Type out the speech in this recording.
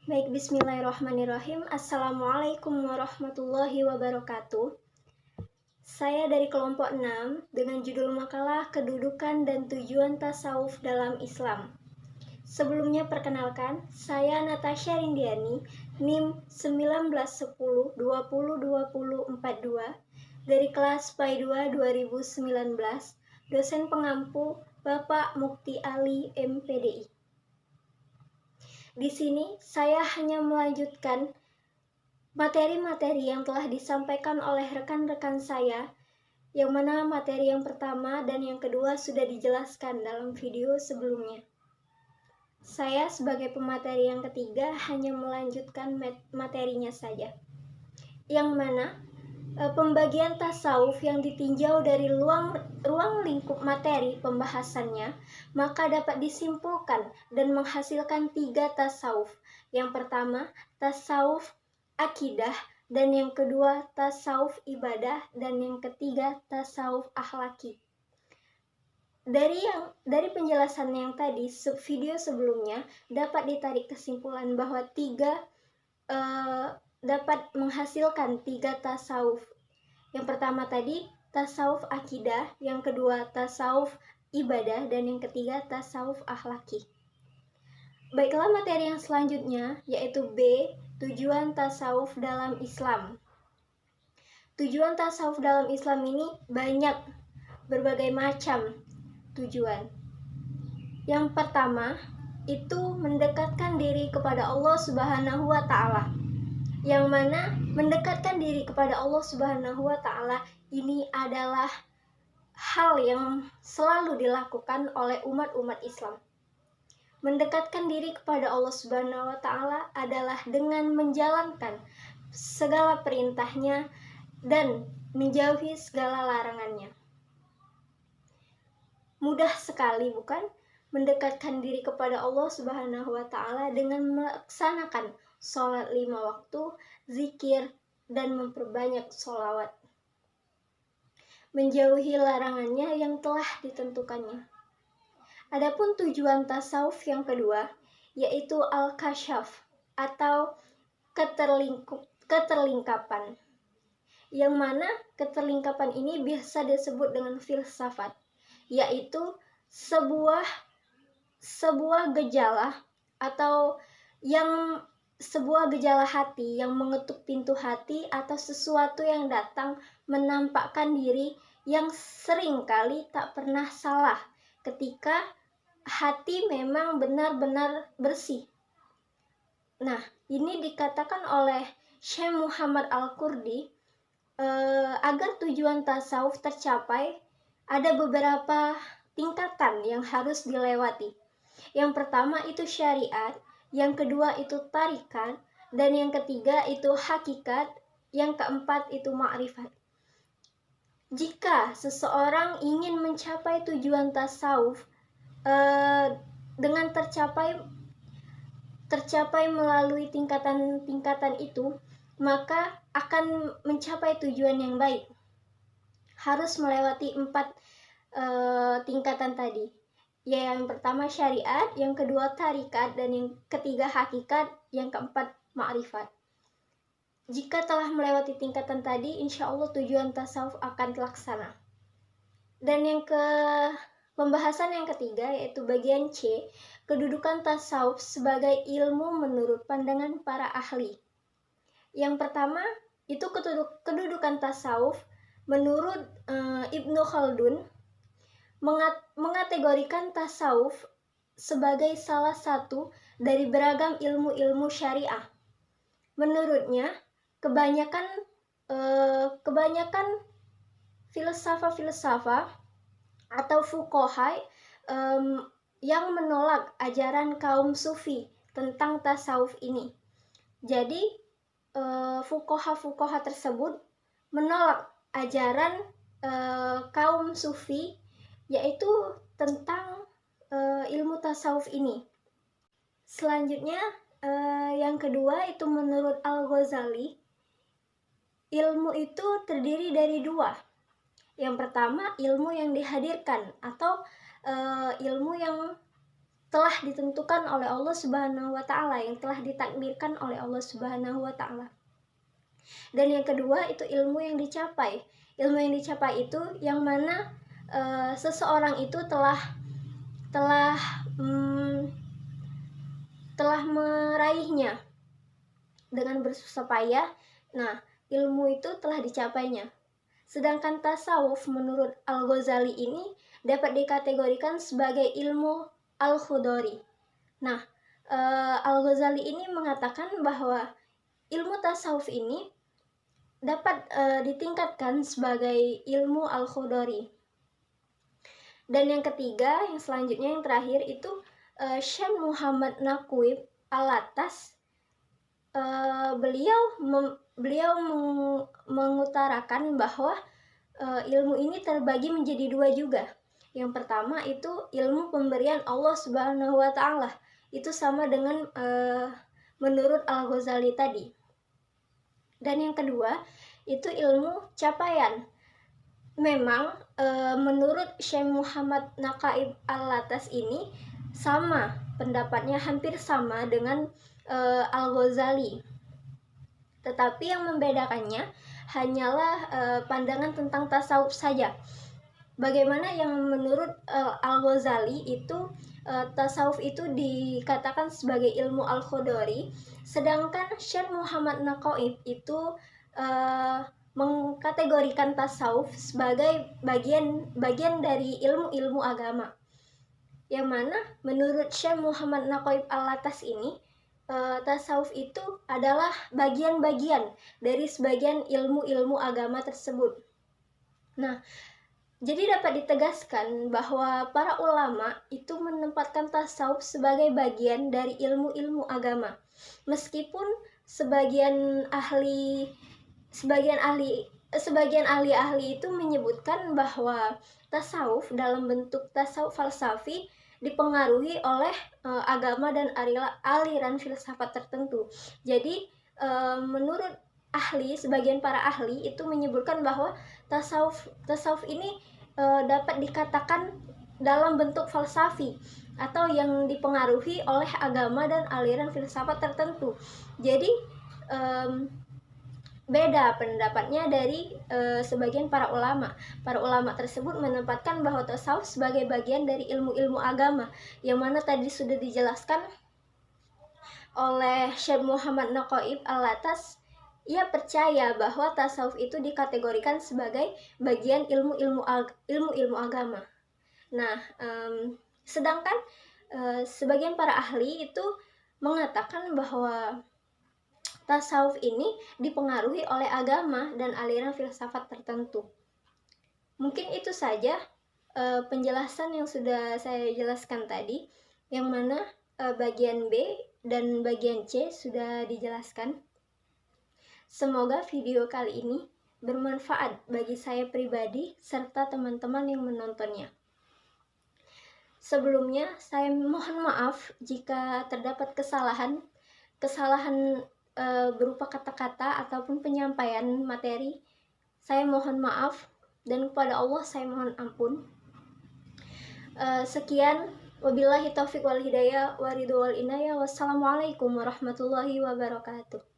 Baik, bismillahirrahmanirrahim. Assalamualaikum warahmatullahi wabarakatuh. Saya dari kelompok 6 dengan judul makalah Kedudukan dan Tujuan Tasawuf dalam Islam. Sebelumnya perkenalkan, saya Natasha Rindiani, NIM 1910202042 dari kelas PAI 2 2019, dosen pengampu Bapak Mukti Ali MPDI. Di sini saya hanya melanjutkan materi-materi yang telah disampaikan oleh rekan-rekan saya, yang mana materi yang pertama dan yang kedua sudah dijelaskan dalam video sebelumnya. Saya sebagai pemateri yang ketiga hanya melanjutkan materinya saja, yang mana pembagian tasawuf yang ditinjau dari ruang lingkup materi pembahasannya, maka dapat disimpulkan dan menghasilkan 3 tasawuf. Yang pertama, tasawuf akidah, dan yang kedua tasawuf ibadah, dan yang ketiga tasawuf akhlaki. Dari penjelasan yang tadi, video sebelumnya, dapat ditarik kesimpulan bahwa dapat menghasilkan 3 tasawuf. Yang pertama tadi tasawuf akidah, yang kedua tasawuf ibadah, dan yang ketiga tasawuf akhlaki. Baiklah, materi yang selanjutnya yaitu B, tujuan tasawuf dalam Islam. Tujuan tasawuf dalam Islam ini banyak, berbagai macam tujuan. Yang pertama itu mendekatkan diri kepada Allah Subhanahu wa Ta'ala, yang mana mendekatkan diri kepada Allah Subhanahu wa Ta'ala ini adalah hal yang selalu dilakukan oleh umat-umat Islam. Mendekatkan diri kepada Allah Subhanahu wa Ta'ala adalah dengan menjalankan segala perintahnya dan menjauhi segala larangannya. Mudah sekali, bukan? Mendekatkan diri kepada Allah Subhanahu wa Ta'ala dengan melaksanakan sholat 5 waktu, zikir, dan memperbanyak sholawat. Menjauhi larangannya yang telah ditentukannya. Adapun tujuan tasawuf yang kedua yaitu al-kasyaf atau keterlingkapan, yang mana keterlingkapan ini biasa disebut dengan filsafat, yaitu sebuah gejala atau sebuah gejala hati yang mengetuk pintu hati, atau sesuatu yang datang menampakkan diri yang seringkali tak pernah salah ketika hati memang benar-benar bersih. Nah, ini dikatakan oleh Syekh Muhammad Al-Qurdi, agar tujuan tasawuf tercapai ada beberapa tingkatan yang harus dilewati. Yang pertama itu syariat, yang kedua itu tarikat, dan yang ketiga itu hakikat, yang keempat itu ma'rifat. Jika seseorang ingin mencapai tujuan tasawuf dengan tercapai melalui tingkatan-tingkatan itu, maka akan mencapai tujuan yang baik. Harus melewati 4 tingkatan tadi. Yang pertama syariat, yang kedua tarikat, dan yang ketiga hakikat, yang keempat ma'rifat. Jika telah melewati tingkatan tadi, insya Allah tujuan tasawuf akan terlaksana. Dan pembahasan yang ketiga yaitu bagian C, kedudukan tasawuf sebagai ilmu menurut pandangan para ahli. Yang pertama itu kedudukan tasawuf menurut Ibnu Khaldun mengategorikan tasawuf sebagai salah satu dari beragam ilmu-ilmu syariah. Menurutnya, kebanyakan filsafah atau fuqaha yang menolak ajaran kaum sufi tentang tasawuf ini. Jadi fuqaha tersebut menolak ajaran kaum sufi, yaitu tentang ilmu tasawuf ini. Selanjutnya yang kedua itu menurut Al-Ghazali, ilmu itu terdiri dari 2. Yang pertama ilmu yang dihadirkan atau ilmu yang telah ditentukan oleh Allah Subhanahu wa taala, yang telah ditakdirkan oleh Allah Subhanahu wa taala. Dan yang kedua itu ilmu yang dicapai. Ilmu yang dicapai itu yang mana seseorang itu telah meraihnya dengan bersusah payah. Nah, ilmu itu telah dicapainya. Sedangkan tasawuf menurut Al-Ghazali ini dapat dikategorikan sebagai ilmu al-khudori. Nah, Al-Ghazali ini mengatakan bahwa ilmu tasawuf ini dapat ditingkatkan sebagai ilmu al-khudori. Dan yang ketiga, yang selanjutnya, yang terakhir itu Syekh Muhammad Naqib Al-Atas. Beliau mengutarakan bahwa ilmu ini terbagi menjadi dua juga. Yang pertama itu ilmu pemberian Allah Subhanahu wa taala. Itu sama dengan menurut Al-Ghazali tadi. Dan yang kedua itu ilmu capaian. Memang menurut Syekh Muhammad Naqib Al-Atas ini sama pendapatnya, hampir sama dengan Al-Ghazali. Tetapi yang membedakannya hanyalah pandangan tentang tasawuf saja. Bagaimana yang menurut Al-Ghazali itu tasawuf itu dikatakan sebagai ilmu al-khudori, sedangkan Syekh Muhammad Naqib itu mengkategorikan tasawuf sebagai bagian dari ilmu-ilmu agama. Yang mana menurut Syekh Muhammad Naqib Al-Atas ini tasawuf itu adalah bagian-bagian dari sebagian ilmu-ilmu agama tersebut. Nah, jadi dapat ditegaskan bahwa para ulama itu menempatkan tasawuf sebagai bagian dari ilmu-ilmu agama. Meskipun sebagian ahli itu menyebutkan bahwa tasawuf dalam bentuk tasawuf falsafi dipengaruhi oleh agama dan aliran filsafat tertentu. Jadi menurut sebagian para ahli itu menyebutkan bahwa tasawuf ini dapat dikatakan dalam bentuk falsafi atau yang dipengaruhi oleh agama dan aliran filsafat tertentu. Jadi beda pendapatnya dari sebagian para ulama. Para ulama tersebut menempatkan bahwa tasawuf sebagai bagian dari ilmu-ilmu agama, yang mana tadi sudah dijelaskan oleh Syekh Muhammad Naqib Al-Atas. Ia percaya bahwa tasawuf itu dikategorikan sebagai bagian ilmu-ilmu agama. Nah, sedangkan sebagian para ahli itu mengatakan bahwa tasawuf ini dipengaruhi oleh agama dan aliran filsafat tertentu. Mungkin itu saja penjelasan yang sudah saya jelaskan tadi, yang mana bagian B dan bagian C sudah dijelaskan. Semoga video kali ini bermanfaat bagi saya pribadi serta teman-teman yang menontonnya. Sebelumnya, saya mohon maaf jika terdapat kesalahan berupa kata-kata ataupun penyampaian materi. Saya mohon maaf, dan kepada Allah saya mohon ampun. Sekian, wabillahi taufiq wal hidayah wa ridho wal inayah. Wassalamualaikum warahmatullahi wabarakatuh.